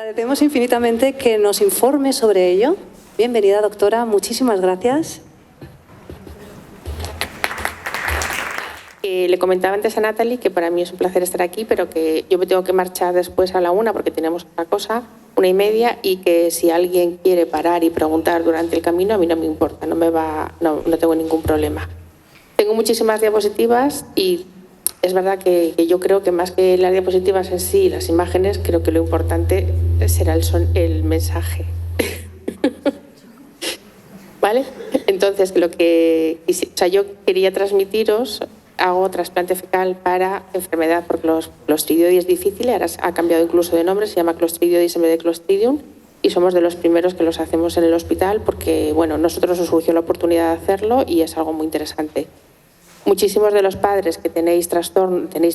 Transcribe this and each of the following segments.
agradecemos infinitamente que nos informe sobre ello. Bienvenida, doctora. Muchísimas gracias. Le comentaba antes a Natalie que para mí es un placer estar aquí, pero que yo me tengo que marchar después a la 1 porque tenemos otra cosa, 1:30, y que si alguien quiere parar y preguntar durante el camino, a mí no me importa, no tengo ningún problema. Tengo muchísimas diapositivas y es verdad que yo creo que más que las diapositivas en sí, las imágenes, creo que lo importante será el mensaje. ¿Vale? Entonces, yo quería transmitiros, hago trasplante fecal para enfermedad por Clostridium, es difícil, ahora ha cambiado incluso de nombre, se llama Clostridium en vez de Clostridium, y somos de los primeros que los hacemos en el hospital porque, bueno, nosotros nos surgió la oportunidad de hacerlo y es algo muy interesante. Muchísimos de los padres que tenéis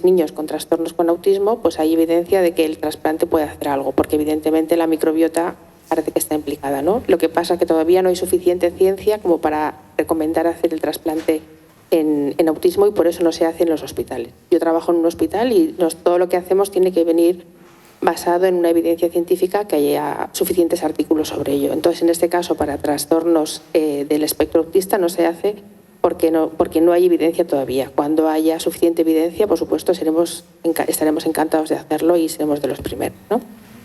niños con trastornos con autismo, pues hay evidencia de que el trasplante puede hacer algo, porque evidentemente la microbiota parece que está implicada, ¿no? Lo que pasa es que todavía no hay suficiente ciencia como para recomendar hacer el trasplante en autismo y por eso no se hace en los hospitales. Yo trabajo en un hospital y todo lo que hacemos tiene que venir basado en una evidencia científica, que haya suficientes artículos sobre ello. Entonces, en este caso, para trastornos del espectro autista no se hace porque no hay evidencia todavía. Cuando haya suficiente evidencia, por supuesto, estaremos encantados de hacerlo y seremos de los primeros, ¿no?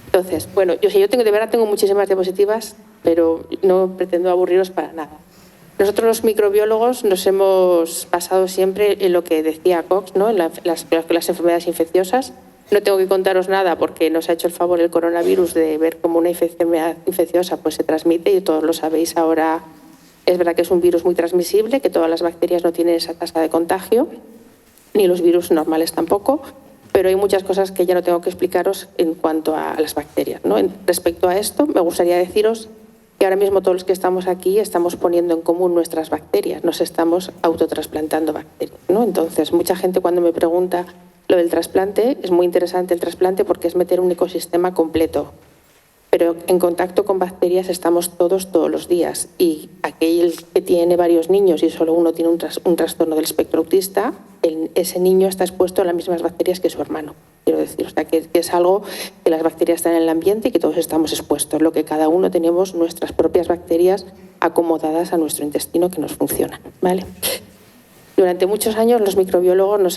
Entonces, bueno, yo de verdad tengo muchísimas diapositivas, pero no pretendo aburriros para nada. Nosotros los microbiólogos nos hemos basado siempre en lo que decía Cox, ¿no? En las enfermedades infecciosas. No tengo que contaros nada porque nos ha hecho el favor el coronavirus de ver cómo una enfermedad infecciosa pues, se transmite y todos lo sabéis ahora. Es verdad que es un virus muy transmisible, que todas las bacterias no tienen esa tasa de contagio, ni los virus normales tampoco, pero hay muchas cosas que ya no tengo que explicaros en cuanto a las bacterias, ¿no? Respecto a esto, me gustaría deciros que ahora mismo todos los que estamos aquí estamos poniendo en común nuestras bacterias, nos estamos autotrasplantando bacterias, ¿no? Entonces, mucha gente cuando me pregunta lo del trasplante, es muy interesante el trasplante porque es meter un ecosistema completo, pero en contacto con bacterias estamos todos los días y aquel que tiene varios niños y solo uno tiene un trastorno del espectro autista, ese niño está expuesto a las mismas bacterias que su hermano. Quiero decir, o sea, que es algo que las bacterias están en el ambiente y que todos estamos expuestos, lo que cada uno tenemos nuestras propias bacterias acomodadas a nuestro intestino que nos funcionan, ¿vale? Durante muchos años los microbiólogos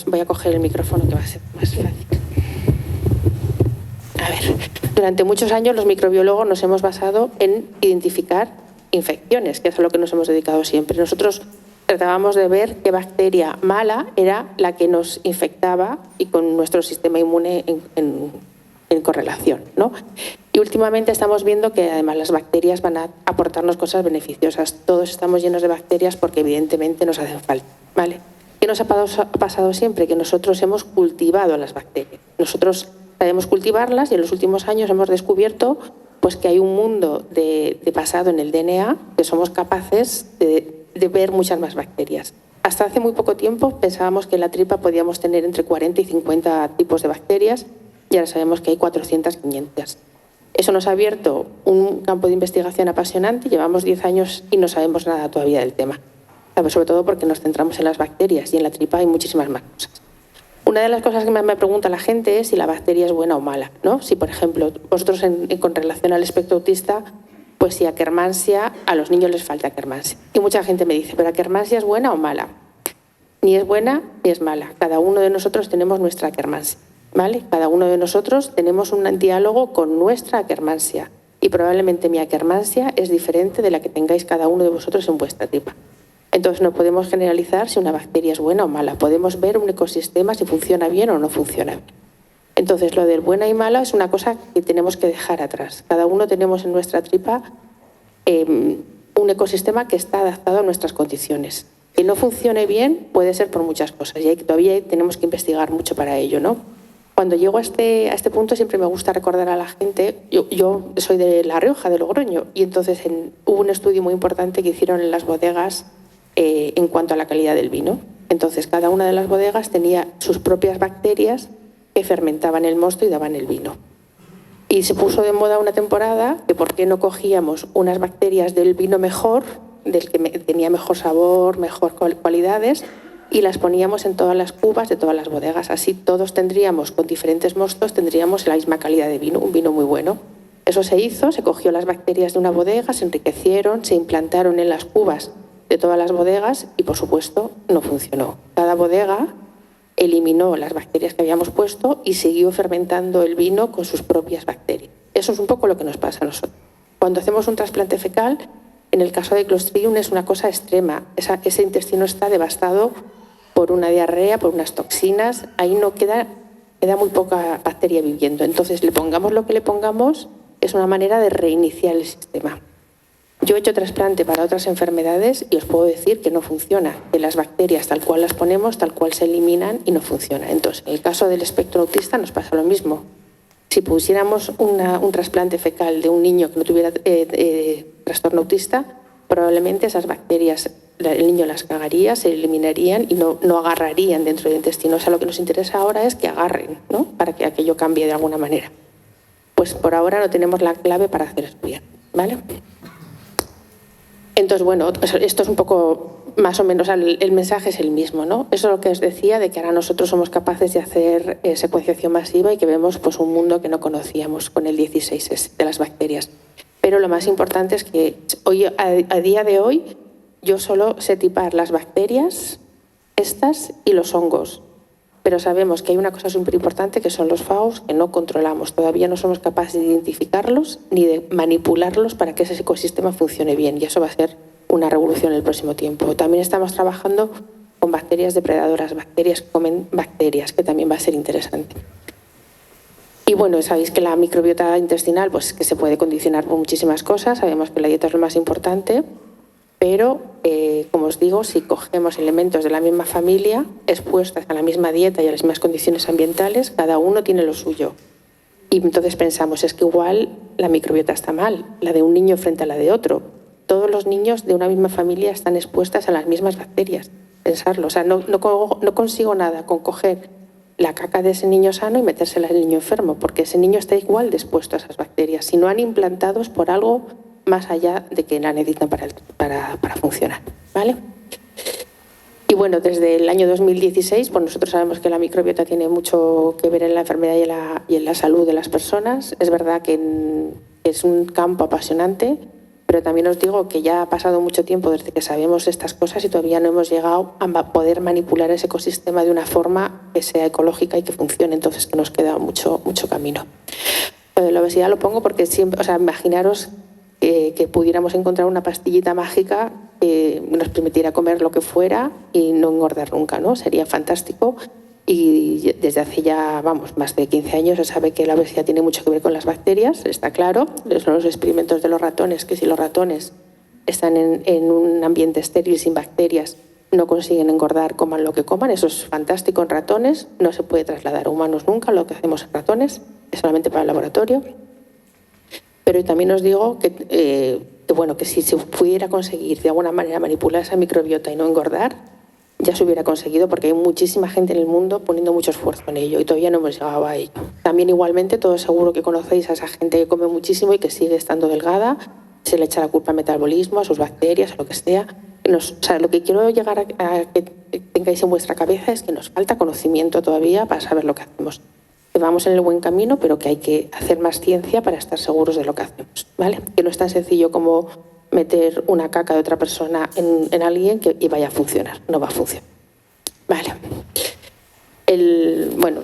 voy a coger el micrófono que va a ser más fácil. A ver, durante muchos años los microbiólogos nos hemos basado en identificar infecciones, que es a lo que nos hemos dedicado siempre. Nosotros tratábamos de ver qué bacteria mala era la que nos infectaba y con nuestro sistema inmune en correlación, ¿no? Y últimamente estamos viendo que además las bacterias van a aportarnos cosas beneficiosas. Todos estamos llenos de bacterias porque evidentemente nos hacen falta, ¿vale? ¿Qué nos ha pasado siempre? Que nosotros hemos cultivado las bacterias. Nosotros sabemos cultivarlas y en los últimos años hemos descubierto pues, que hay un mundo de pasado en el DNA que somos capaces de ver muchas más bacterias. Hasta hace muy poco tiempo pensábamos que en la tripa podíamos tener entre 40 y 50 tipos de bacterias y ahora sabemos que hay 400, 500. Eso nos ha abierto un campo de investigación apasionante. Llevamos 10 años y no sabemos nada todavía del tema. Sobre todo porque nos centramos en las bacterias y en la tripa hay muchísimas más cosas. Una de las cosas que más me pregunta la gente es si la bacteria es buena o mala, ¿no? Si, por ejemplo, vosotros con relación al espectro autista, pues si Akkermansia, a los niños les falta Akkermansia. Y mucha gente me dice, ¿pero Akkermansia es buena o mala? Ni es buena ni es mala. Cada uno de nosotros tenemos nuestra Akkermansia, ¿vale? Cada uno de nosotros tenemos un diálogo con nuestra Akkermansia. Y probablemente mi Akkermansia es diferente de la que tengáis cada uno de vosotros en vuestra tripa. Entonces no podemos generalizar si una bacteria es buena o mala. Podemos ver un ecosistema si funciona bien o no funciona bien. Entonces lo del buena y mala es una cosa que tenemos que dejar atrás. Cada uno tenemos en nuestra tripa un ecosistema que está adaptado a nuestras condiciones. Que no funcione bien puede ser por muchas cosas y todavía tenemos que investigar mucho para ello, ¿no? Cuando llego a este punto siempre me gusta recordar a la gente, yo soy de La Rioja, de Logroño, y entonces hubo un estudio muy importante que hicieron en las bodegas en cuanto a la calidad del vino. Entonces, cada una de las bodegas tenía sus propias bacterias que fermentaban el mosto y daban el vino. Y se puso de moda una temporada que por qué no cogíamos unas bacterias del vino mejor, del que tenía mejor sabor, mejor cualidades, y las poníamos en todas las cubas de todas las bodegas. Así todos tendríamos, con diferentes mostos, tendríamos la misma calidad de vino, un vino muy bueno. Eso se hizo, se cogió las bacterias de una bodega, se enriquecieron, se implantaron en las cubas de todas las bodegas y, por supuesto, no funcionó. Cada bodega eliminó las bacterias que habíamos puesto y siguió fermentando el vino con sus propias bacterias. Eso es un poco lo que nos pasa a nosotros. Cuando hacemos un trasplante fecal, en el caso de Clostridium es una cosa extrema. Ese intestino está devastado por una diarrea, por unas toxinas. Ahí no queda muy poca bacteria viviendo. Entonces, le pongamos lo que le pongamos, es una manera de reiniciar el sistema. Yo he hecho trasplante para otras enfermedades y os puedo decir que no funciona, que las bacterias tal cual las ponemos, tal cual se eliminan y no funciona. Entonces, en el caso del espectro autista nos pasa lo mismo. Si pusiéramos un trasplante fecal de un niño que no tuviera trastorno autista, probablemente esas bacterias el niño las cagaría, se eliminarían y no agarrarían dentro del intestino. O sea, lo que nos interesa ahora es que agarren, ¿no? Para que aquello cambie de alguna manera. Pues por ahora no tenemos la clave para hacer eso bien, ¿vale? Entonces, bueno, esto es un poco más o menos, el mensaje es el mismo, ¿no? Eso es lo que os decía, de que ahora nosotros somos capaces de hacer secuenciación masiva y que vemos pues, un mundo que no conocíamos con el 16S de las bacterias. Pero lo más importante es que hoy, a día de hoy yo solo sé tipar las bacterias, estas y los hongos. Pero sabemos que hay una cosa súper importante que son los FAOs que no controlamos. Todavía no somos capaces de identificarlos ni de manipularlos para que ese ecosistema funcione bien. Y eso va a ser una revolución en el próximo tiempo. También estamos trabajando con bacterias depredadoras, bacterias que comen bacterias, que también va a ser interesante. Y bueno, sabéis que la microbiota intestinal pues, que se puede condicionar por muchísimas cosas. Sabemos que la dieta es lo más importante. Pero, como os digo, si cogemos elementos de la misma familia, expuestas a la misma dieta y a las mismas condiciones ambientales, cada uno tiene lo suyo. Y entonces pensamos, es que igual la microbiota está mal, la de un niño frente a la de otro. Todos los niños de una misma familia están expuestas a las mismas bacterias. Pensarlo, o sea, no consigo nada con coger la caca de ese niño sano y metérsela al niño enfermo, porque ese niño está igual expuesto a esas bacterias. Si no han implantado es por algo más allá de que la necesitan para funcionar, ¿vale? Y bueno, desde el año 2016, pues nosotros sabemos que la microbiota tiene mucho que ver en la enfermedad y en la salud de las personas. Es verdad que es un campo apasionante, pero también os digo que ya ha pasado mucho tiempo desde que sabemos estas cosas y todavía no hemos llegado a poder manipular ese ecosistema de una forma que sea ecológica y que funcione. Entonces, que nos queda mucho camino. La obesidad lo pongo porque siempre, o sea, imaginaros que pudiéramos encontrar una pastillita mágica que nos permitiera comer lo que fuera y no engordar nunca, ¿no? Sería fantástico. Y desde hace ya, más de 15 años se sabe que la obesidad tiene mucho que ver con las bacterias, está claro. Son los experimentos de los ratones, que si los ratones están en un ambiente estéril sin bacterias, no consiguen engordar, coman lo que coman. Eso es fantástico en ratones, no se puede trasladar a humanos nunca, lo que hacemos en ratones es solamente para el laboratorio. Pero también os digo que si se pudiera conseguir de alguna manera manipular esa microbiota y no engordar, ya se hubiera conseguido, porque hay muchísima gente en el mundo poniendo mucho esfuerzo en ello y todavía no hemos llegado a ello. También igualmente, todos seguro que conocéis a esa gente que come muchísimo y que sigue estando delgada, se le echa la culpa al metabolismo, a sus bacterias, a lo que sea. Lo que quiero llegar a que tengáis en vuestra cabeza es que nos falta conocimiento todavía para saber lo que hacemos. Que vamos en el buen camino, pero que hay que hacer más ciencia para estar seguros de lo que hacemos, ¿vale? Que no es tan sencillo como meter una caca de otra persona en alguien y vaya a funcionar. No va a funcionar. Vale.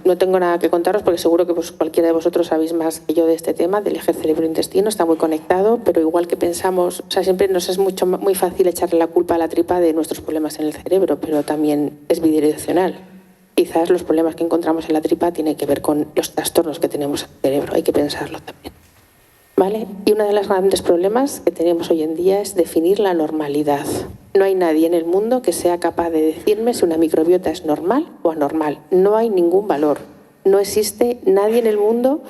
No tengo nada que contaros porque seguro que cualquiera de vosotros sabéis más que yo de este tema, del eje cerebro-intestino, está muy conectado, pero igual que pensamos, o sea, siempre nos es muy fácil echarle la culpa a la tripa de nuestros problemas en el cerebro, pero también es bidireccional. Quizás los problemas que encontramos en la tripa tienen que ver con los trastornos que tenemos en el cerebro, hay que pensarlo también. ¿Vale? Y uno de los grandes problemas que tenemos hoy en día es definir la normalidad. No hay nadie en el mundo que sea capaz de decirme si una microbiota es normal o anormal. No hay ningún valor. No existe nadie en el mundo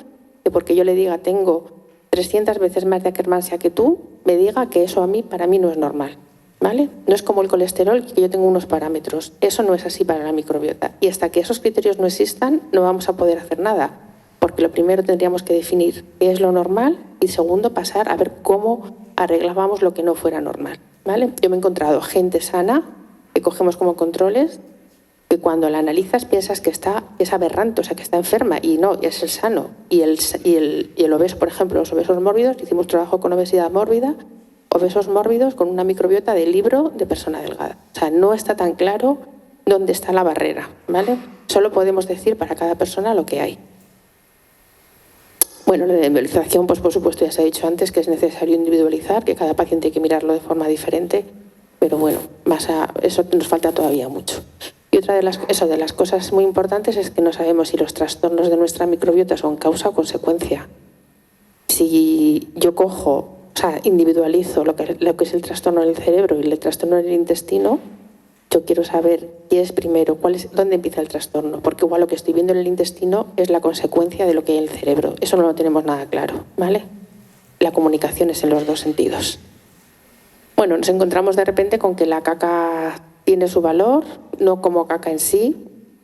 que porque yo le diga tengo 300 veces más de Akkermansia que tú, me diga que eso para mí no es normal. ¿Vale? No es como el colesterol, que yo tengo unos parámetros. Eso no es así para la microbiota. Y hasta que esos criterios no existan, no vamos a poder hacer nada. Porque lo primero tendríamos que definir qué es lo normal y segundo pasar a ver cómo arreglábamos lo que no fuera normal. ¿Vale? Yo me he encontrado gente sana que cogemos como controles que cuando la analizas piensas que es aberrante, o sea, que está enferma, y no, es el sano. Y el obeso, por ejemplo, los obesos mórbidos, hicimos trabajo con obesidad mórbida, obesos mórbidos con una microbiota de libro de persona delgada. O sea, no está tan claro dónde está la barrera, ¿vale? Solo podemos decir para cada persona lo que hay. Bueno, la individualización, pues por supuesto ya se ha dicho antes que es necesario individualizar, que cada paciente hay que mirarlo de forma diferente, pero bueno, eso nos falta todavía mucho. Y otra de las cosas muy importantes es que no sabemos si los trastornos de nuestra microbiota son causa o consecuencia. Si yo individualizo lo que es el trastorno del cerebro y el trastorno del intestino, yo quiero saber qué es primero, dónde empieza el trastorno, porque igual lo que estoy viendo en el intestino es la consecuencia de lo que hay en el cerebro. Eso no lo tenemos nada claro, ¿vale? La comunicación es en los dos sentidos. Bueno, nos encontramos de repente con que la caca tiene su valor, no como caca en sí,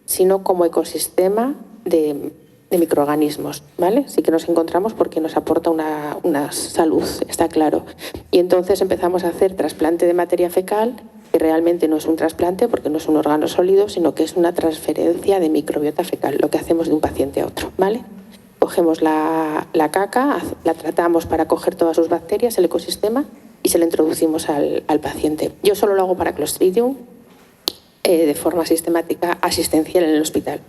sino como ecosistema de microorganismos, ¿vale? Sí que nos encontramos porque nos aporta una salud, está claro. Y entonces empezamos a hacer trasplante de materia fecal, que realmente no es un trasplante porque no es un órgano sólido, sino que es una transferencia de microbiota fecal, lo que hacemos de un paciente a otro, ¿vale? Cogemos la caca, la tratamos para coger todas sus bacterias, el ecosistema, y se la introducimos al paciente. Yo solo lo hago para Clostridium de forma sistemática, asistencial en el hospital.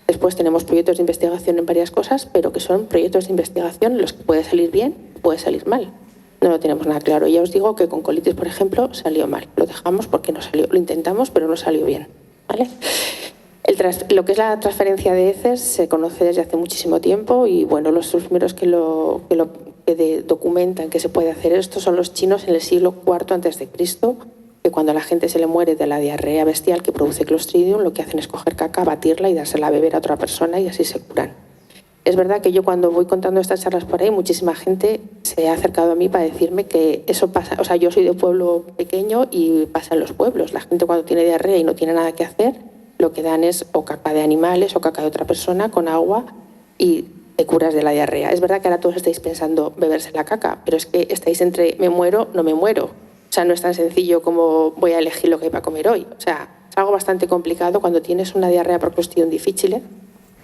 Después tenemos proyectos de investigación en varias cosas, pero que son proyectos de investigación en los que puede salir bien, puede salir mal. No lo tenemos nada claro. Ya os digo que con colitis, por ejemplo, salió mal. Lo dejamos porque no salió. Lo intentamos, pero no salió bien, ¿vale? Lo que es la transferencia de heces se conoce desde hace muchísimo tiempo y bueno, los primeros que documentan que se puede hacer esto son los chinos en el siglo IV a.C., que cuando a la gente se le muere de la diarrea bestial que produce Clostridium, lo que hacen es coger caca, batirla y dársela a beber a otra persona y así se curan. Es verdad que yo cuando voy contando estas charlas por ahí, muchísima gente se ha acercado a mí para decirme que eso pasa. O sea, yo soy de pueblo pequeño y pasa en los pueblos. La gente cuando tiene diarrea y no tiene nada que hacer, lo que dan es o caca de animales o caca de otra persona con agua y te curas de la diarrea. Es verdad que ahora todos estáis pensando beberse la caca, pero es que estáis entre me muero, no me muero. O sea, no es tan sencillo como voy a elegir lo que hay para comer hoy. O sea, es algo bastante complicado cuando tienes una diarrea por Clostridium difficile.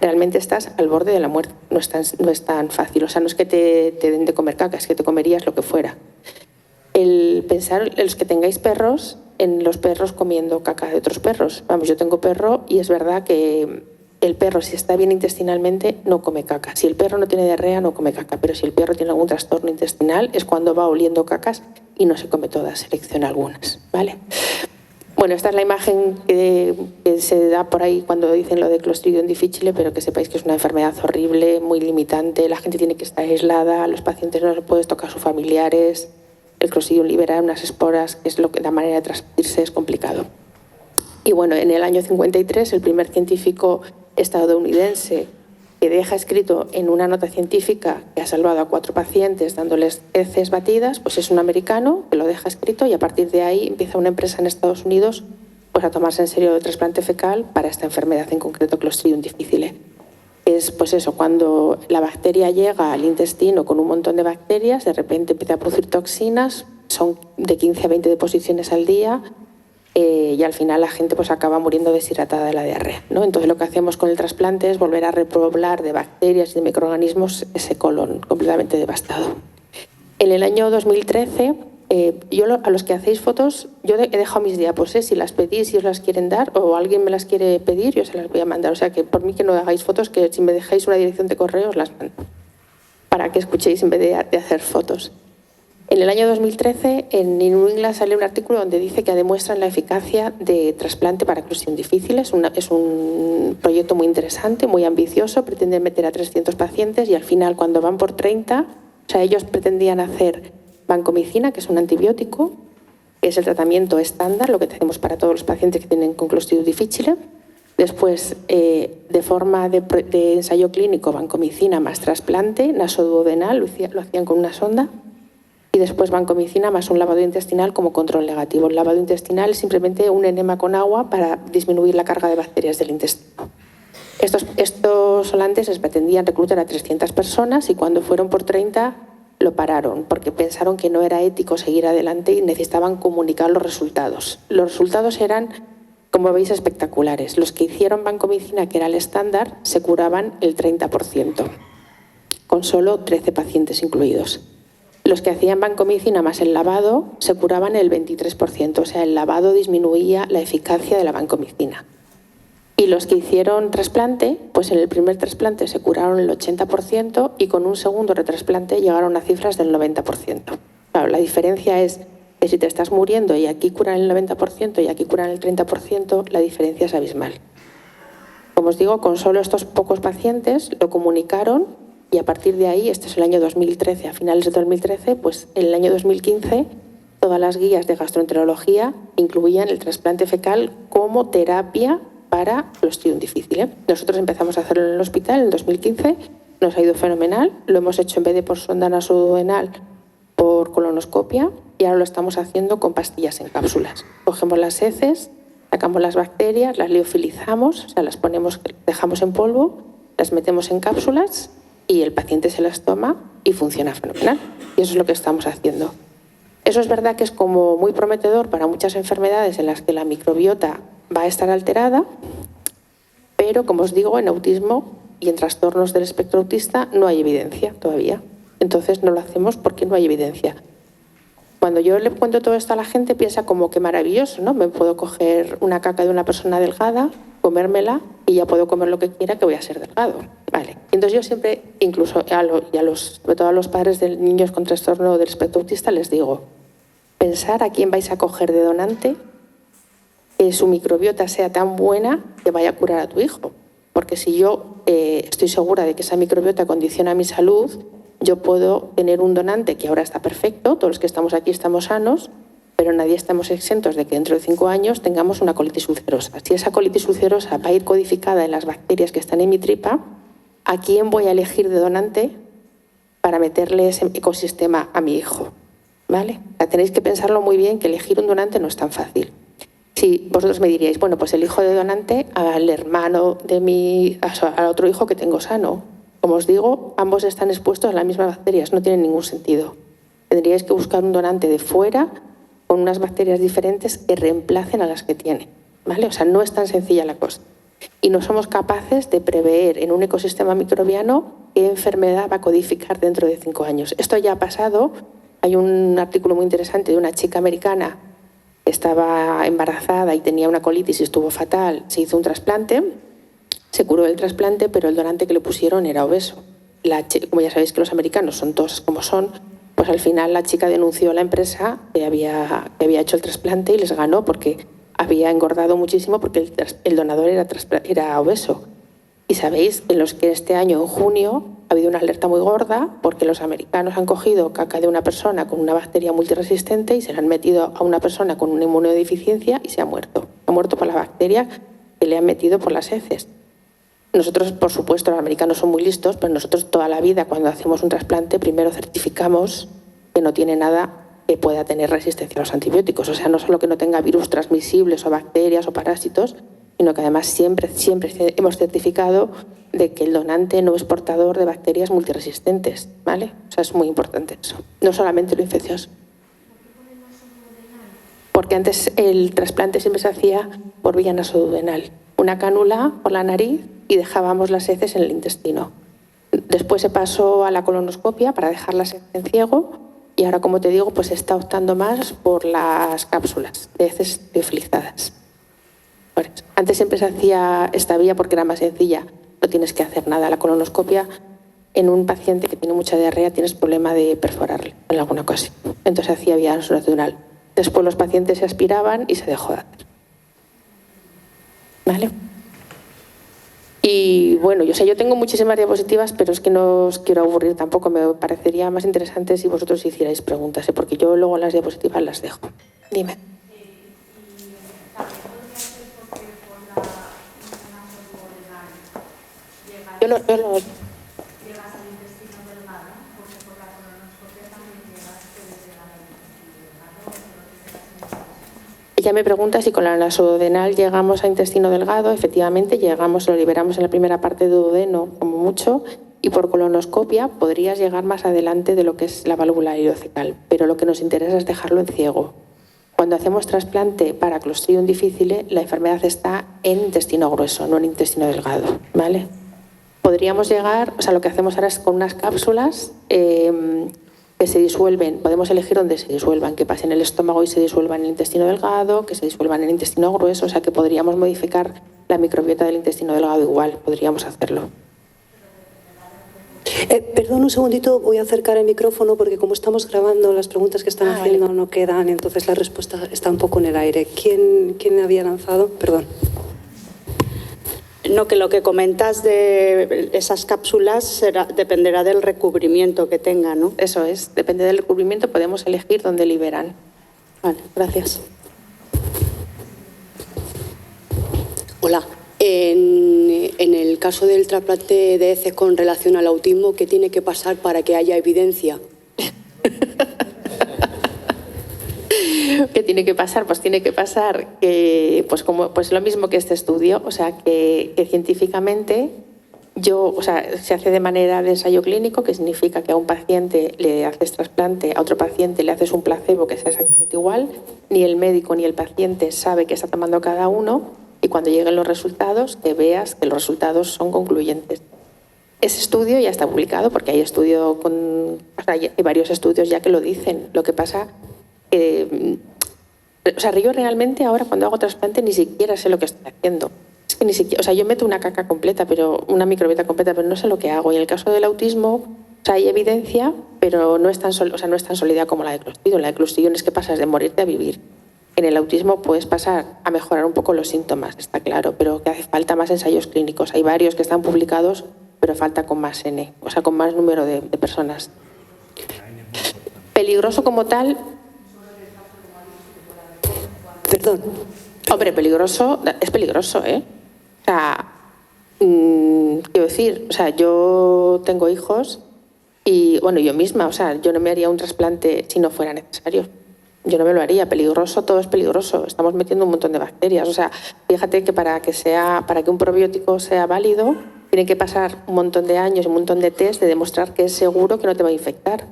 Realmente estás al borde de la muerte, no es tan fácil. O sea, no es que te den de comer caca, es que te comerías lo que fuera. El pensar en los que tengáis perros, en los perros comiendo caca de otros perros. Vamos, yo tengo perro y es verdad que el perro, si está bien intestinalmente, no come caca. Si el perro no tiene diarrea, no come caca. Pero si el perro tiene algún trastorno intestinal, es cuando va oliendo cacas y no se come todas, selecciona algunas, ¿vale? Bueno, esta es la imagen que se da por ahí cuando dicen lo de Clostridium difficile, pero que sepáis que es una enfermedad horrible, muy limitante, la gente tiene que estar aislada, los pacientes no se pueden tocar a sus familiares, el Clostridium libera unas esporas, que es la manera de transmitirse, es complicado. Y bueno, en el año 53, el primer científico estadounidense que deja escrito en una nota científica que ha salvado a 4 pacientes dándoles heces batidas, pues es un americano que lo deja escrito y a partir de ahí empieza una empresa en Estados Unidos pues a tomarse en serio el trasplante fecal para esta enfermedad, en concreto Clostridium difficile. Es pues eso, cuando la bacteria llega al intestino con un montón de bacterias, de repente empieza a producir toxinas, son de 15 a 20 deposiciones al día, y al final la gente pues acaba muriendo deshidratada de la diarrea, ¿no? Entonces lo que hacemos con el trasplante es volver a repoblar de bacterias y de microorganismos ese colon completamente devastado. En el año 2013, a los que hacéis fotos, yo he dejado mis diapos, si las pedís, si os las quieren dar o alguien me las quiere pedir, yo se las voy a mandar. O sea que por mí que no hagáis fotos, que si me dejáis una dirección de correo os las mando para que escuchéis en vez de hacer fotos. En el año 2013, en New England sale un artículo donde dice que demuestran la eficacia de trasplante para Clostridium difficile. Es un proyecto muy interesante, muy ambicioso, pretenden meter a 300 pacientes y al final, cuando van por 30, o sea, ellos pretendían hacer vancomicina, que es un antibiótico, que es el tratamiento estándar, lo que tenemos para todos los pacientes que tienen con Clostridium difficile. Después, de forma de ensayo clínico, vancomicina más trasplante, nasoduodenal, lo hacían con una sonda. Y después vancomicina más un lavado intestinal como control negativo. El lavado intestinal es simplemente un enema con agua para disminuir la carga de bacterias del intestino. Estos holandeses pretendían reclutar a 300 personas y cuando fueron por 30 lo pararon porque pensaron que no era ético seguir adelante y necesitaban comunicar los resultados. Los resultados eran como veis, espectaculares. Los que hicieron vancomicina, que era el estándar, se curaban el 30%, con solo 13 pacientes incluidos. Los que hacían vancomicina más el lavado se curaban el 23%, o sea, el lavado disminuía la eficacia de la vancomicina. Y los que hicieron trasplante, pues en el primer trasplante se curaron el 80% y con un segundo retrasplante llegaron a cifras del 90%. Claro, la diferencia es que si te estás muriendo y aquí curan el 90% y aquí curan el 30%, la diferencia es abismal. Como os digo, con solo estos pocos pacientes lo comunicaron y a partir de ahí, este es el año 2013, a finales de 2013, pues en el año 2015 todas las guías de gastroenterología incluían el trasplante fecal como terapia para clostridium difficile. Nosotros empezamos a hacerlo en el hospital en 2015, nos ha ido fenomenal, lo hemos hecho en vez de por sonda nasoduodenal por colonoscopia y ahora lo estamos haciendo con pastillas en cápsulas. Cogemos las heces, sacamos las bacterias, las liofilizamos, o sea, las ponemos, dejamos en polvo, las metemos en cápsulas y el paciente se las toma y funciona fenomenal. Y eso es lo que estamos haciendo. Eso es verdad que es como muy prometedor para muchas enfermedades en las que la microbiota va a estar alterada, pero como os digo, en autismo y en trastornos del espectro autista no hay evidencia todavía. Entonces no lo hacemos porque no hay evidencia. Cuando yo le cuento todo esto a la gente piensa como que maravilloso, ¿no? Me puedo coger una caca de una persona delgada, comérmela y ya puedo comer lo que quiera, que voy a ser delgado. Vale. Entonces yo siempre, incluso sobre todo a los padres de niños con trastorno del espectro autista, les digo, pensar a quién vais a coger de donante, que su microbiota sea tan buena que vaya a curar a tu hijo. Porque si yo estoy segura de que esa microbiota condiciona mi salud, yo puedo tener un donante que ahora está perfecto, todos los que estamos aquí estamos sanos, pero nadie estamos exentos de que dentro de 5 años tengamos una colitis ulcerosa. Si esa colitis ulcerosa va a ir codificada en las bacterias que están en mi tripa, ¿a quién voy a elegir de donante para meterle ese ecosistema a mi hijo? ¿Vale? O sea, tenéis que pensarlo muy bien, que elegir un donante no es tan fácil. Si vosotros me diríais, bueno, pues elijo de donante al hermano de al otro hijo que tengo sano. Como os digo, ambos están expuestos a las mismas bacterias, no tiene ningún sentido. Tendríais que buscar un donante de fuera con unas bacterias diferentes que reemplacen a las que tiene, ¿vale? O sea, no es tan sencilla la cosa. Y no somos capaces de prever en un ecosistema microbiano qué enfermedad va a codificar dentro de 5 años. Esto ya ha pasado. Hay un artículo muy interesante de una chica americana que estaba embarazada y tenía una colitis y estuvo fatal. Se hizo un trasplante, se curó del trasplante, pero el donante que le pusieron era obeso. Como ya sabéis que los americanos son todos como son, pues al final la chica denunció a la empresa que había hecho el trasplante y les ganó porque había engordado muchísimo porque el donador era obeso. Y sabéis en los que este año, en junio, ha habido una alerta muy gorda porque los americanos han cogido caca de una persona con una bacteria multiresistente y se la han metido a una persona con una inmunodeficiencia y se ha muerto. Ha muerto por la bacteria que le han metido por las heces. Nosotros, por supuesto, los americanos son muy listos, pero nosotros toda la vida, cuando hacemos un trasplante, primero certificamos que no tiene nada que pueda tener resistencia a los antibióticos. O sea, no solo que no tenga virus transmisibles o bacterias o parásitos, sino que además siempre hemos certificado de que el donante no es portador de bacterias multiresistentes, ¿vale? O sea, es muy importante eso. No solamente lo infeccioso. Porque antes el trasplante siempre se hacía por vía nasoduodenal. Una cánula por la nariz y dejábamos las heces en el intestino. Después se pasó a la colonoscopia para dejar las heces en ciego y ahora, como te digo, pues se está optando más por las cápsulas de heces liofilizadas. Antes siempre se hacía esta vía porque era más sencilla, no tienes que hacer nada. La colonoscopia en un paciente que tiene mucha diarrea tienes problema de perforarle en alguna ocasión. Entonces hacía vía nasoduodenal. Después los pacientes se aspiraban y se dejó de hacer. ¿Vale? Y bueno, yo tengo muchísimas diapositivas, pero es que no os quiero aburrir tampoco. Me parecería más interesante si vosotros hicierais preguntas, porque yo luego las diapositivas las dejo. Dime. Yo lo Ella me pregunta si con la nasoduodenal llegamos a intestino delgado. Efectivamente, llegamos, lo liberamos en la primera parte de duodeno, como mucho, y por colonoscopia podrías llegar más adelante de lo que es la válvula ileocecal, pero lo que nos interesa es dejarlo en ciego. cuando hacemos trasplante para Clostridium difficile, la enfermedad está en intestino grueso, no en intestino delgado, ¿vale? Podríamos llegar, o sea, lo que hacemos ahora es con unas cápsulas que se disuelven, podemos elegir dónde se disuelvan, que pasen en el estómago y se disuelvan en el intestino delgado, que se disuelvan en el intestino grueso, o sea que podríamos modificar la microbiota del intestino delgado igual, podríamos hacerlo. Perdón un segundito, voy a acercar el micrófono porque como estamos grabando, las preguntas que están haciendo vale. no quedan, entonces la respuesta está un poco en el aire. ¿Quién había lanzado? Perdón. No, que lo que comentas de esas cápsulas dependerá del recubrimiento que tenga, ¿no? Eso es, depende del recubrimiento, podemos elegir dónde liberan. Vale, gracias. Hola. En el caso del trasplante de heces con relación al autismo, ¿qué tiene que pasar para que haya evidencia? ¿Qué tiene que pasar? Pues tiene que pasar que, pues lo mismo que este estudio, o sea, que científicamente se hace de manera de ensayo clínico, que significa que a un paciente le haces trasplante, a otro paciente le haces un placebo que sea exactamente igual, ni el médico ni el paciente sabe qué está tomando cada uno, y cuando lleguen los resultados, que veas que los resultados son concluyentes. Ese estudio ya está publicado porque hay varios estudios ya que lo dicen. Lo que pasa yo realmente ahora cuando hago trasplante ni siquiera sé lo que estoy haciendo. Es que ni siquiera, yo meto una caca completa, una microbiota completa, pero no sé lo que hago. Y en el caso del autismo, hay evidencia, pero no es tan sólida como la de Clostridium. La de Clostridium es que pasas de morirte a vivir. En el autismo puedes pasar a mejorar un poco los síntomas, está claro, pero que hace falta más ensayos clínicos. Hay varios que están publicados, pero falta con más N, o sea, con más número de personas. Peligroso como tal. Perdón. Hombre, es peligroso, ¿eh? O sea, quiero decir, yo tengo hijos y, bueno, yo misma, yo no me haría un trasplante si no fuera necesario. Yo no me lo haría. Peligroso, todo es peligroso. Estamos metiendo un montón de bacterias. O sea, fíjate que para que un probiótico sea válido, tiene que pasar un montón de años, un montón de test de demostrar que es seguro que no te va a infectar.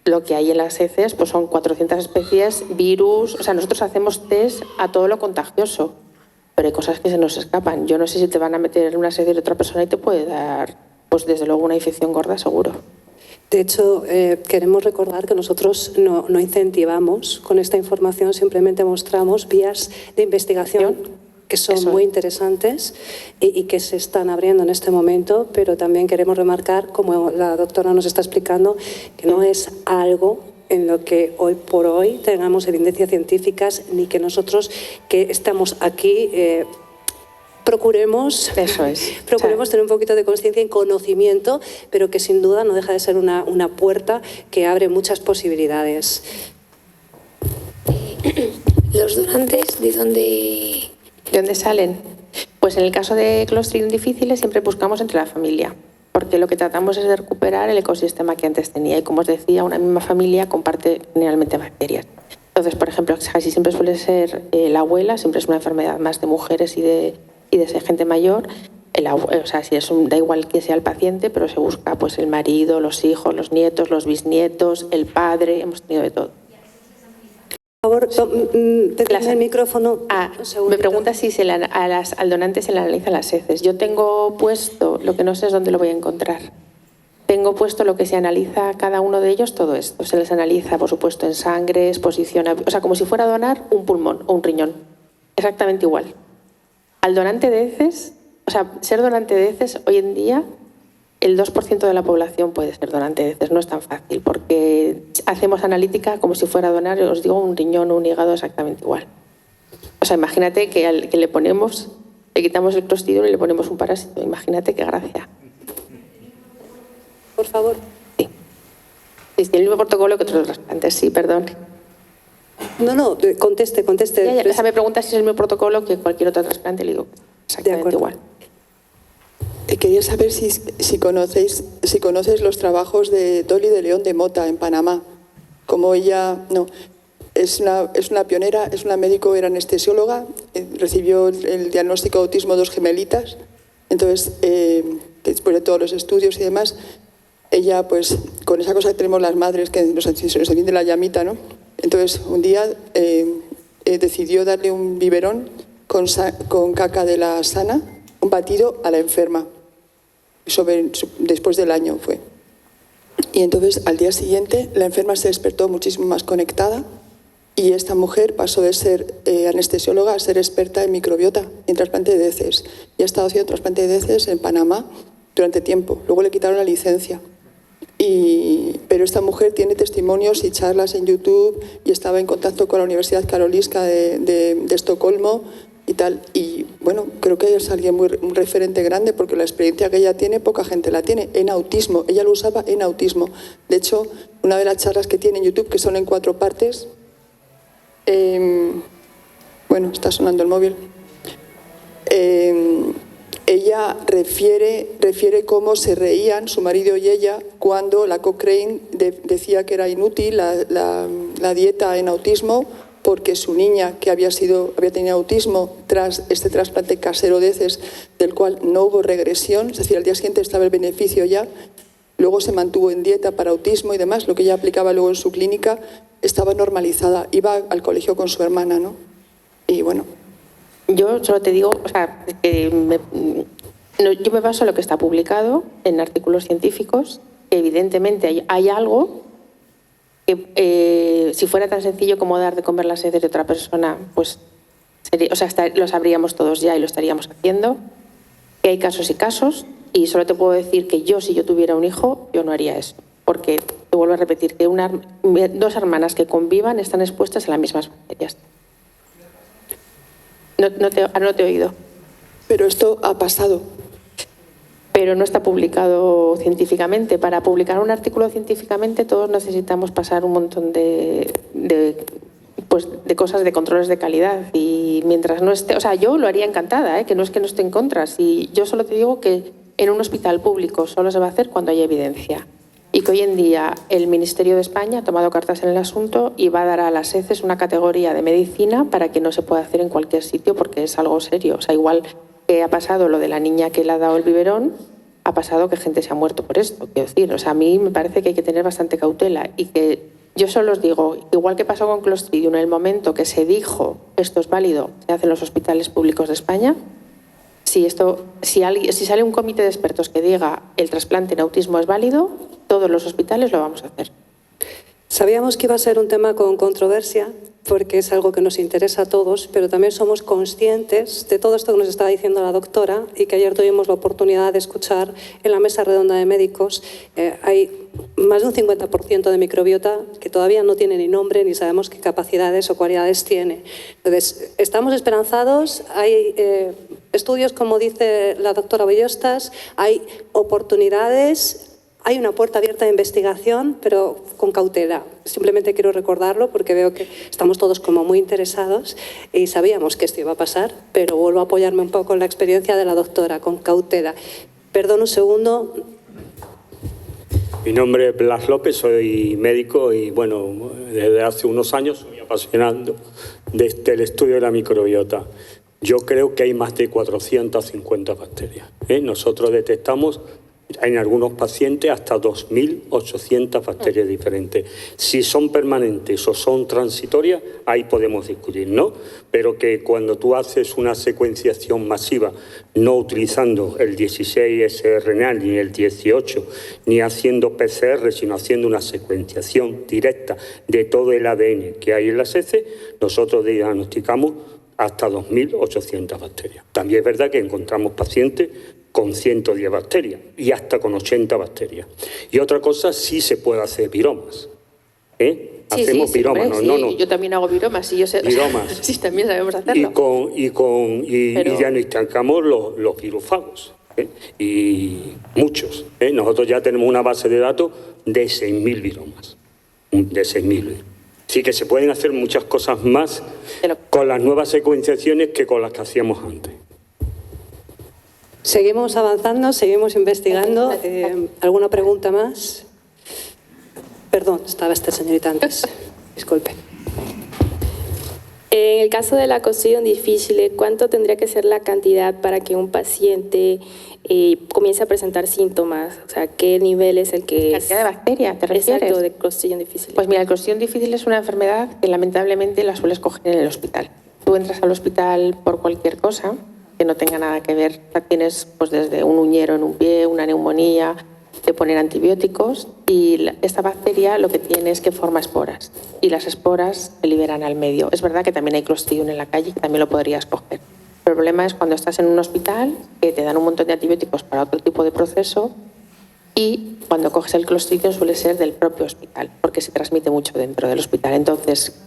Lo que hay en las heces pues son 400 especies, virus. O sea, nosotros hacemos test a todo lo contagioso, pero hay cosas que se nos escapan. Yo no sé si te van a meter en una heces de otra persona y te puede dar, pues desde luego, una infección gorda, seguro. De hecho, queremos recordar que nosotros no incentivamos con esta información, simplemente mostramos vías de investigación que son muy interesantes y que se están abriendo en este momento, pero también queremos remarcar, como la doctora nos está explicando, que no es algo en lo que hoy por hoy tengamos evidencias científicas ni que nosotros que estamos aquí procuremos tener un poquito de conciencia y conocimiento, pero que sin duda no deja de ser una puerta que abre muchas posibilidades. ¿Los donantes de dónde...? ¿De dónde salen? Pues en el caso de Clostridium difficile siempre buscamos entre la familia, porque lo que tratamos es de recuperar el ecosistema que antes tenía y, como os decía, una misma familia comparte generalmente bacterias. Entonces, por ejemplo, casi siempre suele ser la abuela, siempre es una enfermedad más de mujeres y de gente mayor. Da igual que sea el paciente, pero se busca pues el marido, los hijos, los nietos, los bisnietos, el padre, hemos tenido de todo. Por favor, detenme el micrófono. Me pregunta si al donante se le analiza las heces. Yo tengo puesto, lo que no sé es dónde lo voy a encontrar. Tengo puesto lo que se analiza a cada uno de ellos, todo esto. Se les analiza, por supuesto, en sangre, exposición, como si fuera a donar un pulmón o un riñón. Exactamente igual. Al donante de heces, ser donante de heces hoy en día, el 2% de la población puede ser donante de heces. No es tan fácil, porque hacemos analítica como si fuera a donar, os digo, un riñón o un hígado exactamente igual. Imagínate que le quitamos el Clostridium y le ponemos un parásito. Imagínate qué gracia. Por favor. Sí. Es el mismo protocolo que otros trasplantes, sí, perdón. No, conteste. Ya, me pregunta si es el mismo protocolo que cualquier otro trasplante, le digo exactamente igual. Quería saber si conoces los trabajos de Dolly de León de Mota en Panamá. Como ella es una pionera, es una médico, era anestesióloga, recibió el diagnóstico de autismo 2 gemelitas. Entonces, después de todos los estudios y demás, ella, pues, con esa cosa que tenemos las madres, que nos enciende la llamita, ¿no? Entonces, un día decidió darle un biberón con caca de la sana, un batido a la enferma. Después del año fue. Y entonces al día siguiente la enferma se despertó muchísimo más conectada y esta mujer pasó de ser anestesióloga a ser experta en microbiota, en trasplante de heces. Y ha estado haciendo trasplante de heces en Panamá durante tiempo. Luego le quitaron la licencia. Pero esta mujer tiene testimonios y charlas en YouTube y estaba en contacto con la Universidad Karolinska de Estocolmo y tal. Y bueno, creo que es alguien un referente grande porque la experiencia que ella tiene, poca gente la tiene en autismo. Ella lo usaba en autismo. De hecho, una de las charlas que tiene en YouTube, que son en 4 partes, bueno, está sonando el móvil. Ella refiere cómo se reían su marido y ella cuando la Cochrane decía que era inútil la dieta en autismo porque su niña, que había tenido autismo tras este trasplante casero de heces, del cual no hubo regresión, es decir, al día siguiente estaba el beneficio ya, luego se mantuvo en dieta para autismo y demás, lo que ella aplicaba luego en su clínica, estaba normalizada, iba al colegio con su hermana, ¿no? Y bueno. Yo solo te digo, o sea, yo me baso en lo que está publicado en artículos científicos, que evidentemente hay algo que si fuera tan sencillo como dar de comer las heces de otra persona, pues lo sabríamos todos ya y lo estaríamos haciendo. Que hay casos y casos, y solo te puedo decir que si yo tuviera un hijo, yo no haría eso. Porque, te vuelvo a repetir, que 2 hermanas que convivan están expuestas a las mismas bacterias. No te he oído. Pero esto ha pasado. Pero no está publicado científicamente. Para publicar un artículo científicamente todos necesitamos pasar un montón de cosas, de controles de calidad. Y mientras no esté... O sea, yo lo haría encantada, que no es que no esté en contra. Si yo solo te digo que en un hospital público solo se va a hacer cuando haya evidencia. Y que hoy en día el Ministerio de España ha tomado cartas en el asunto y va a dar a las heces una categoría de medicina para que no se pueda hacer en cualquier sitio porque es algo serio. O sea, igual que ha pasado lo de la niña que le ha dado el biberón, ha pasado que gente se ha muerto por esto. Quiero decir, o sea, a mí me parece que hay que tener bastante cautela y que yo solo os digo, igual que pasó con Clostridium, en el momento que se dijo esto es válido, se hace en los hospitales públicos de España. Si sale un comité de expertos que diga el trasplante en autismo es válido, todos los hospitales lo vamos a hacer. Sabíamos que iba a ser un tema con controversia, porque es algo que nos interesa a todos, pero también somos conscientes de todo esto que nos estaba diciendo la doctora y que ayer tuvimos la oportunidad de escuchar en la mesa redonda de médicos. Hay más de un 50% de microbiota que todavía no tiene ni nombre ni sabemos qué capacidades o cualidades tiene. Entonces, estamos esperanzados, hay estudios, como dice la doctora Bellostas, hay oportunidades. Hay una puerta abierta de investigación, pero con cautela. Simplemente quiero recordarlo porque veo que estamos todos como muy interesados y sabíamos que esto iba a pasar, pero vuelvo a apoyarme un poco en la experiencia de la doctora, con cautela. Perdón un segundo. Mi nombre es Blas López, soy médico y bueno, desde hace unos años soy apasionado del estudio de la microbiota. Yo creo que hay más de 450 bacterias. Nosotros detectamos en algunos pacientes hasta 2.800 bacterias diferentes. Si son permanentes o son transitorias, ahí podemos discutir, ¿no? Pero que cuando tú haces una secuenciación masiva, no utilizando el 16S ni el 18, ni haciendo PCR, sino haciendo una secuenciación directa de todo el ADN que hay en las heces, nosotros diagnosticamos hasta 2.800 bacterias. También es verdad que encontramos pacientes con 110 bacterias y hasta con 80 bacterias. Y otra cosa, sí se puede hacer viromas. Hacemos viromas, hombre, no. Yo también hago viromas. Viromas. Sí, también sabemos hacerlo. Y diagnosticamos los virufagos. Y muchos. Nosotros ya tenemos una base de datos de 6.000 viromas. De 6.000. Sí que se pueden hacer muchas cosas más con las nuevas secuenciaciones que con las que hacíamos antes. Seguimos avanzando, seguimos investigando. ¿Alguna pregunta más? Perdón, estaba esta señorita antes. Disculpe. En el caso de la Clostridium difficile, ¿cuánto tendría que ser la cantidad para que un paciente comience a presentar síntomas? O sea, ¿qué nivel es el que ¿Cantidad de bacteria te refieres? Exacto, de Clostridium difficile. Pues mira, el Clostridium difficile es una enfermedad que lamentablemente la sueles coger en el hospital. Tú entras al hospital por cualquier cosa que no tenga nada que ver. Tienes pues desde un uñero en un pie, una neumonía, te ponen antibióticos y esta bacteria lo que tiene es que forma esporas y las esporas se liberan al medio. Es verdad que también hay Clostridium en la calle que también lo podrías coger. Pero el problema es cuando estás en un hospital que te dan un montón de antibióticos para otro tipo de proceso y cuando coges el Clostridium suele ser del propio hospital porque se transmite mucho dentro del hospital. Entonces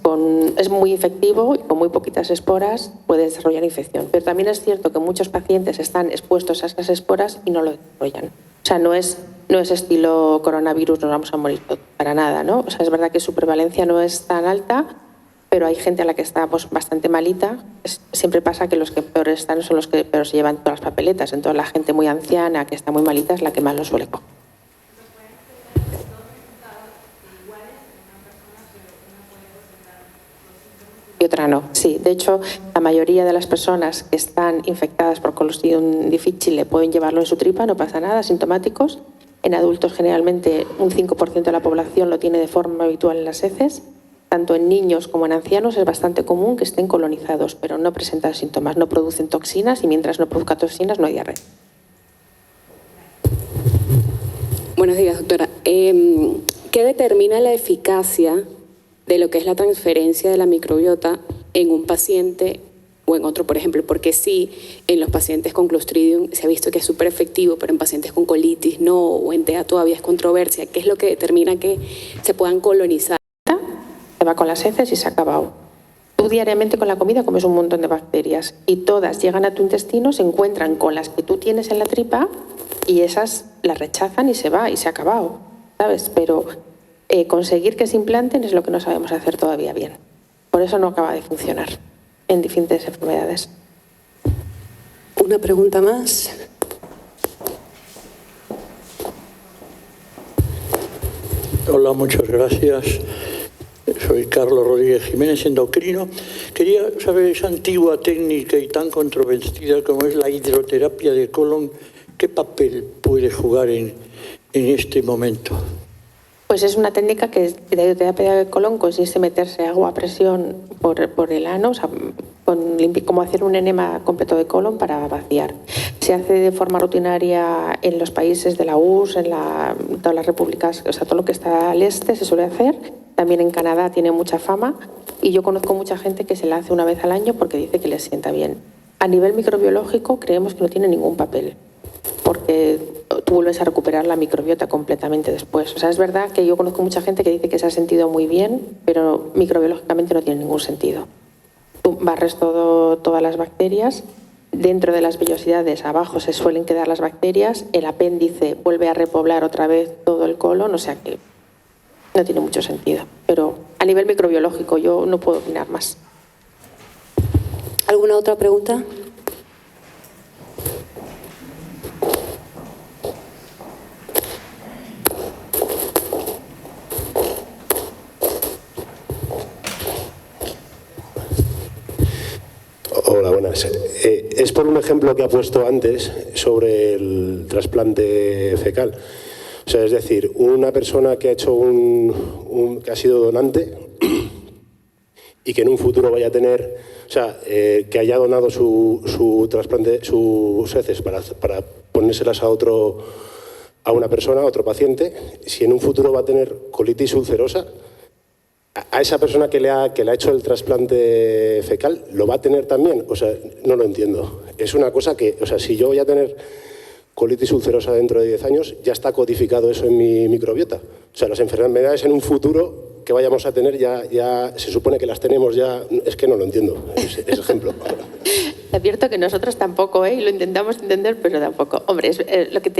es muy infectivo y con muy poquitas esporas puede desarrollar infección. Pero también es cierto que muchos pacientes están expuestos a esas esporas y no lo desarrollan. O sea, no es estilo coronavirus, nos vamos a morir todos, para nada, ¿no? O sea, es verdad que su prevalencia no es tan alta, pero hay gente a la que está pues, bastante malita. Siempre pasa que los que peor están son los que peor se llevan todas las papeletas. Entonces, la gente muy anciana, que está muy malita, es la que más lo suele coger. Y otra no. Sí, de hecho, la mayoría de las personas que están infectadas por Clostridium difficile pueden llevarlo en su tripa, no pasa nada, asintomáticos. En adultos, generalmente, un 5% de la población lo tiene de forma habitual en las heces. Tanto en niños como en ancianos es bastante común que estén colonizados, pero no presentan síntomas, no producen toxinas y mientras no produzca toxinas no hay diarrea. Buenos días, doctora. ¿Qué determina la eficacia de lo que es la transferencia de la microbiota en un paciente o en otro, por ejemplo? Porque sí, en los pacientes con Clostridium se ha visto que es súper efectivo, pero en pacientes con colitis no, o en TEA todavía es controversia. ¿Qué es lo que determina que se puedan colonizar? Se va con las heces y se ha acabado. Tú diariamente con la comida comes un montón de bacterias y todas llegan a tu intestino, se encuentran con las que tú tienes en la tripa y esas las rechazan y se va y se ha acabado, ¿sabes? Pero conseguir que se implanten es lo que no sabemos hacer todavía bien. Por eso no acaba de funcionar en diferentes enfermedades. Una pregunta más. Hola, muchas gracias. Soy Carlos Rodríguez Jiménez, endocrino. Quería saber esa antigua técnica y tan controvertida como es la hidroterapia de colon, ¿qué papel puede jugar en este momento? Pues es una técnica que la hidroterapia de colon consiste en meterse agua a presión por el ano, o sea, como hacer un enema completo de colon para vaciar. Se hace de forma rutinaria en los países de la URSS, en todas las repúblicas, o sea, todo lo que está al este se suele hacer. También en Canadá tiene mucha fama y yo conozco mucha gente que se la hace una vez al año porque dice que les sienta bien. A nivel microbiológico creemos que no tiene ningún papel porque tú vuelves a recuperar la microbiota completamente después. O sea, es verdad que yo conozco mucha gente que dice que se ha sentido muy bien, pero microbiológicamente no tiene ningún sentido. Tú barres todas las bacterias, dentro de las vellosidades abajo se suelen quedar las bacterias, el apéndice vuelve a repoblar otra vez todo el colon, o sea que no tiene mucho sentido. Pero a nivel microbiológico yo no puedo opinar más. ¿Alguna otra pregunta? Hola, buenas. Es por un ejemplo que ha puesto antes sobre el trasplante fecal. O sea, es decir, una persona que ha hecho que ha sido donante y que en un futuro vaya a tener, o sea, que haya donado su trasplante, sus heces para ponérselas a una persona, a otro paciente, si en un futuro va a tener colitis ulcerosa, a esa persona que le ha hecho el trasplante fecal, ¿lo va a tener también? O sea, no lo entiendo. Es una cosa que, o sea, si yo voy a tener colitis ulcerosa dentro de 10 años, ya está codificado eso en mi microbiota. O sea, las enfermedades en un futuro que vayamos a tener ya se supone que las tenemos ya. Es que no lo entiendo, ese ejemplo. Te advierto que nosotros tampoco, lo intentamos entender, pero tampoco. Hombre, lo que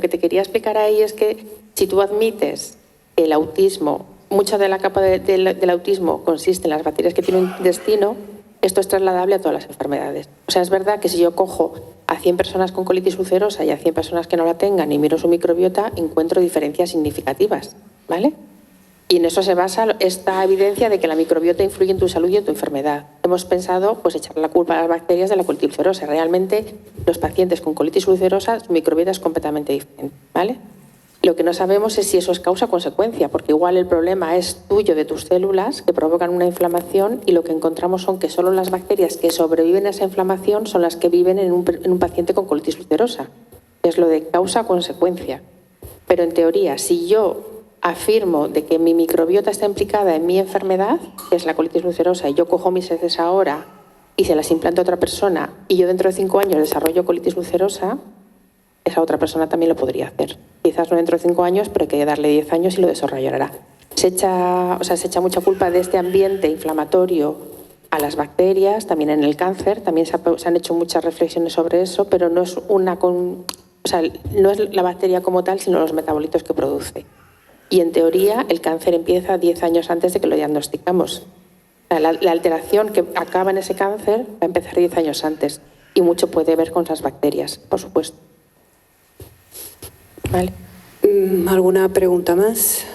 te quería explicar ahí es que si tú admites el autismo, mucha de la capa del autismo consiste en las bacterias que tiene un intestino, esto es trasladable a todas las enfermedades. O sea, es verdad que si yo cojo a 100 personas con colitis ulcerosa y a 100 personas que no la tengan y miro su microbiota, encuentro diferencias significativas, ¿vale? Y en eso se basa esta evidencia de que la microbiota influye en tu salud y en tu enfermedad. Hemos pensado pues, echar la culpa a las bacterias de la colitis ulcerosa. Realmente, los pacientes con colitis ulcerosa, su microbiota es completamente diferente, ¿vale? Lo que no sabemos es si eso es causa o consecuencia, porque igual el problema es tuyo, de tus células, que provocan una inflamación, y lo que encontramos son que solo las bacterias que sobreviven a esa inflamación son las que viven en un paciente con colitis ulcerosa. Es lo de causa o consecuencia. Pero en teoría, si yo afirmo de que mi microbiota está implicada en mi enfermedad, que es la colitis ulcerosa, y yo cojo mis heces ahora y se las implanto a otra persona, y yo dentro de 5 años desarrollo colitis ulcerosa, esa otra persona también lo podría hacer. Quizás no dentro de 5 años, pero hay que darle 10 años y lo desarrollará. Se echa mucha culpa de este ambiente inflamatorio a las bacterias, también en el cáncer, también se han hecho muchas reflexiones sobre eso, pero no es no es la bacteria como tal, sino los metabolitos que produce. Y en teoría el cáncer empieza 10 años antes de que lo diagnosticamos. La alteración que acaba en ese cáncer va a empezar 10 años antes, y mucho puede ver con esas bacterias, por supuesto. ¿Vale? ¿Alguna pregunta más?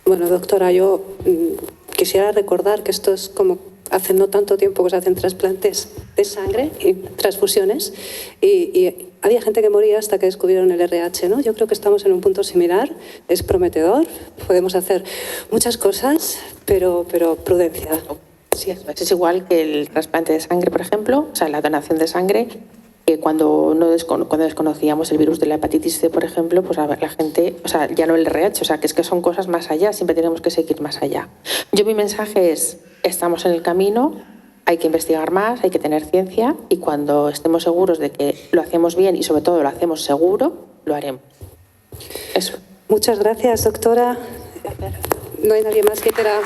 Bueno, doctora, yo quisiera recordar que esto es como hace no tanto tiempo que se hacen trasplantes de sangre y transfusiones, y había gente que moría hasta que descubrieron el RH, ¿no? Yo creo que estamos en un punto similar, es prometedor, podemos hacer muchas cosas, pero prudencia. Sí, es igual que el trasplante de sangre, por ejemplo, o sea, la donación de sangre, que cuando desconocíamos el virus de la hepatitis C, por ejemplo, pues a ver, la gente, o sea, ya no el RH, o sea, que es que son cosas más allá, siempre tenemos que seguir más allá. Mi mensaje es, estamos en el camino, hay que investigar más, hay que tener ciencia, y cuando estemos seguros de que lo hacemos bien y sobre todo lo hacemos seguro, lo haremos. Eso. Muchas gracias, doctora. No hay nadie más que quiera...